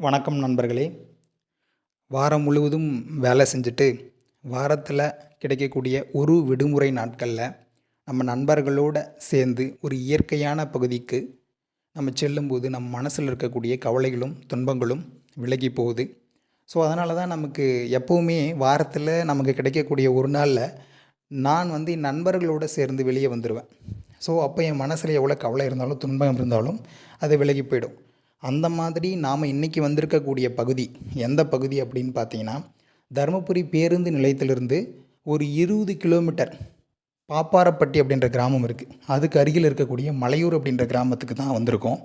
வணக்கம் நண்பர்களே. வாரம் முழுவதும் வேலை செஞ்சுட்டு வாரத்தில் கிடைக்கக்கூடிய ஒரு விடுமுறை நாட்களில் நம்ம நண்பர்களோடு சேர்ந்து ஒரு இயற்கையான பகுதிக்கு நம்ம செல்லும்போது நம்ம மனசில் இருக்கக்கூடிய கவலைகளும் துன்பங்களும் விலகி போகுது. ஸோ அதனால தான் நமக்கு எப்போவுமே வாரத்தில் நமக்கு கிடைக்கக்கூடிய ஒரு நாளில் நான் என் நண்பர்களோடு சேர்ந்து வெளியே வந்துடுவேன். ஸோ அப்போ என் மனசில் எவ்வளோ கவலை இருந்தாலும் துன்பம் இருந்தாலும் அது விலகி போயிடும். அந்த மாதிரி நாம் இன்றைக்கி வந்திருக்கக்கூடிய பகுதி எந்த பகுதி அப்படின்னு பார்த்தீங்கன்னா, தருமபுரி பேருந்து நிலையத்திலிருந்து ஒரு 20 கிலோமீட்டர் பாப்பாரப்பட்டி அப்படின்ற கிராமம் இருக்குது. அதுக்கு அருகில் இருக்கக்கூடிய மலையூர் அப்படின்ற கிராமத்துக்கு தான் வந்திருக்கோம்.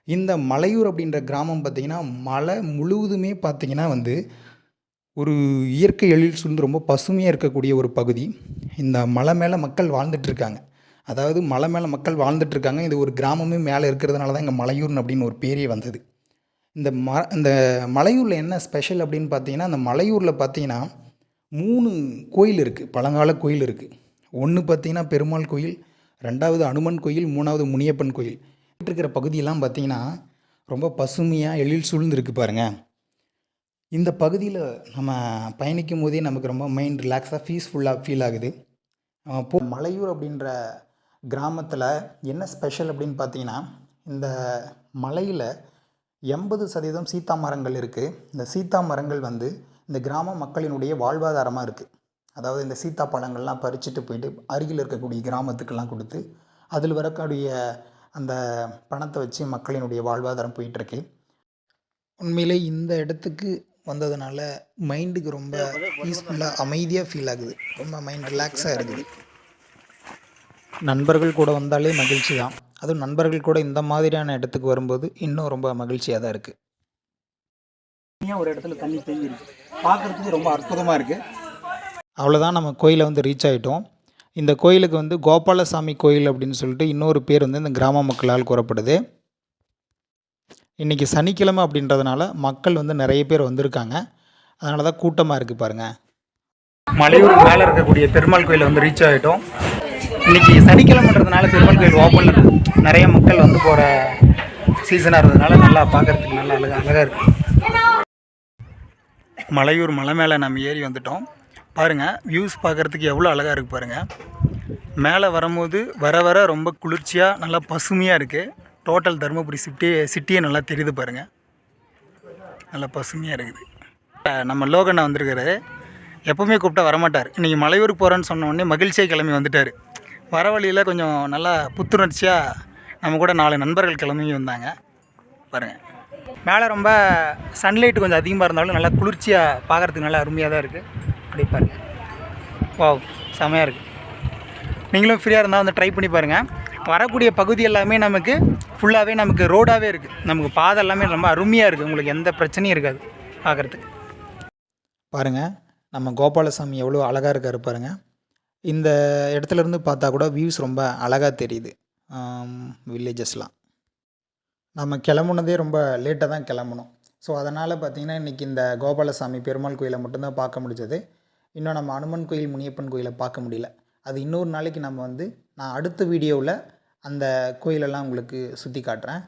இந்த மலையூர் அப்படின்ற கிராமம் பார்த்திங்கன்னா, மலை முழுவதுமே பார்த்திங்கன்னா ஒரு இயற்கை எழில் சூழ்ந்து ரொம்ப பசுமையாக இருக்கக்கூடிய ஒரு பகுதி. இந்த மலை மேலே மக்கள் வாழ்ந்துட்டுருக்காங்க. அதாவது மலை மேலே மக்கள் வாழ்ந்துட்டுருக்காங்க. இது ஒரு கிராமமே மேலே இருக்கிறதுனால தான் இங்கே மலையூர்னு அப்படின்னு ஒரு பேரே வந்தது. இந்த மலையூரில் என்ன ஸ்பெஷல் அப்படின்னு பார்த்தீங்கன்னா, அந்த மலையூரில் பார்த்தீங்கன்னா 3 கோயில் இருக்குது. பழங்கால கோயில் இருக்குது. ஒன்று பார்த்தீங்கன்னா பெருமாள் கோயில், 2வது அனுமன் கோயில், 3வது முனியப்பன் கோயில். இருக்கிற பகுதியெல்லாம் பார்த்தீங்கன்னா ரொம்ப பசுமையாக எழில் சூழ்ந்து இருக்குது பாருங்கள். இந்த பகுதியில் நம்ம பயணிக்கும் போதே நமக்கு ரொம்ப மைண்ட் ரிலாக்ஸாக பீஸ்ஃபுல்லாக ஃபீல் ஆகுது. மலையூர் அப்படின்ற கிராமத்தில் என்ன ஸ்பெஷல் அப்படின்னு பார்த்தீங்கன்னா, இந்த மலையில் 80% சீத்தா மரங்கள் இருக்குது. இந்த சீத்தா மரங்கள் இந்த கிராம மக்களினுடைய வாழ்வாதாரமாக இருக்குது. அதாவது இந்த சீத்தா பழங்கள்லாம் பறிச்சுட்டு போயிட்டு அருகில் இருக்கக்கூடிய கிராமத்துக்கெல்லாம் கொடுத்து அதில் வரக்கூடிய அந்த பணத்தை வச்சு மக்களினுடைய வாழ்வாதாரம் போயிட்டுருக்கு. உண்மையிலே இந்த இடத்துக்கு வந்ததுனால மைண்டுக்கு ரொம்ப பீஸ்ஃபுல்லாக அமைதியாக ஃபீல் ஆகுது. ரொம்ப மைண்ட் ரிலாக்ஸாக இருக்குது. நண்பர்கள் கூட வந்தாலே மகிழ்ச்சி தான். அதுவும் நண்பர்கள் கூட இந்த மாதிரியான இடத்துக்கு வரும்போது இன்னும் ரொம்ப மகிழ்ச்சியாக தான் இருக்குது. ஒரு இடத்துல தண்ணி தேங்கி இருக்குது, பார்க்குறதுக்கு ரொம்ப அற்புதமாக இருக்குது. அவ்வளோதான், நம்ம கோயிலை ரீச் ஆகிட்டோம். இந்த கோயிலுக்கு கோபாலசாமி கோயில் அப்படின்னு சொல்லிட்டு இன்னொரு பேர் இந்த கிராம மக்களால் கூறப்படுது. இன்றைக்கி சனிக்கிழமை அப்படின்றதுனால மக்கள் நிறைய பேர் வந்திருக்காங்க. அதனால தான் கூட்டமாக இருக்குது பாருங்கள். மலையூர் மேலே இருக்கக்கூடிய பெருமாள் கோயிலை ரீச் ஆகிட்டோம். இன்றைக்கி சனிக்கிழமைன்றதுனால பெருமாள் கோயில் ஓப்பனில் இருக்குது. நிறைய மக்கள் போகிற சீசனாக இருந்ததுனால நல்லா பார்க்குறதுக்கு நல்லா அழகாக இருக்குது. மலையூர் மலை மேலே நம்ம ஏறி வந்துட்டோம். பாருங்கள், வியூஸ் பார்க்குறதுக்கு எவ்வளோ அழகாக இருக்குது பாருங்கள். மேலே வரும்போது வர வர ரொம்ப குளிர்ச்சியாக நல்லா பசுமையாக இருக்குது. டோட்டல் தருமபுரி சிட்டியே நல்லா தெரியுது பாருங்கள். நல்லா பசுமையாக இருக்குது. நம்ம லோகண்ணா வந்திருக்காரு. எப்போவுமே கூப்பிட்டா வரமாட்டார். இன்றைக்கி மலையூருக்கு போகிறேன்னு சொன்ன உடனே மகிழ்ச்சியாக கிளம்பி வந்துட்டார். வர வழியில் கொஞ்சம் நல்லா புத்துணர்ச்சியாக நம்ம கூட 4 நண்பர்கள் கிளம்பி வந்தாங்க பாருங்கள். மேலே ரொம்ப சன்லைட் கொஞ்சம் அதிகமாக இருந்தாலும் நல்லா குளிர்ச்சியாக பார்க்குறதுக்கு நல்லா அருமையாக தான் இருக்குது. அப்படி பாருங்கள், வாவ், செமையாக இருக்குது. நீங்களும் ஃப்ரீயாக இருந்தால் ட்ரை பண்ணி பாருங்கள். வரக்கூடிய பகுதி எல்லாமே நமக்கு ஃபுல்லாகவே நமக்கு ரோடாகவே இருக்குது. நமக்கு பாதை எல்லாமே ரொம்ப அருமையாக இருக்குது. உங்களுக்கு எந்த பிரச்சனையும் இருக்காது பார்க்குறதுக்கு. பாருங்கள், நம்ம கோபாலசாமி எவ்வளோ அழகாக இருக்கார் பாருங்கள். இந்த இடத்துலேருந்து பார்த்தா கூட வியூஸ் ரொம்ப அழகாக தெரியுது. வில்லேஜஸ்லாம் நம்ம கிளம்புனதே ரொம்ப லேட்டாக தான் கிளம்புனோம். ஸோ அதனால் பார்த்திங்கன்னா இன்றைக்கி இந்த கோபாலசாமி பெருமாள் கோயிலை மட்டும்தான் பார்க்க முடிஞ்சது. இன்னும் நம்ம அனுமன் கோயில், முனியப்பன் கோயிலை பார்க்க முடியல. அது இன்னொரு நாளைக்கு நம்ம நான் அடுத்த வீடியோவில் அந்த கோயிலெல்லாம் உங்களுக்கு சுற்றி காட்டுறேன்.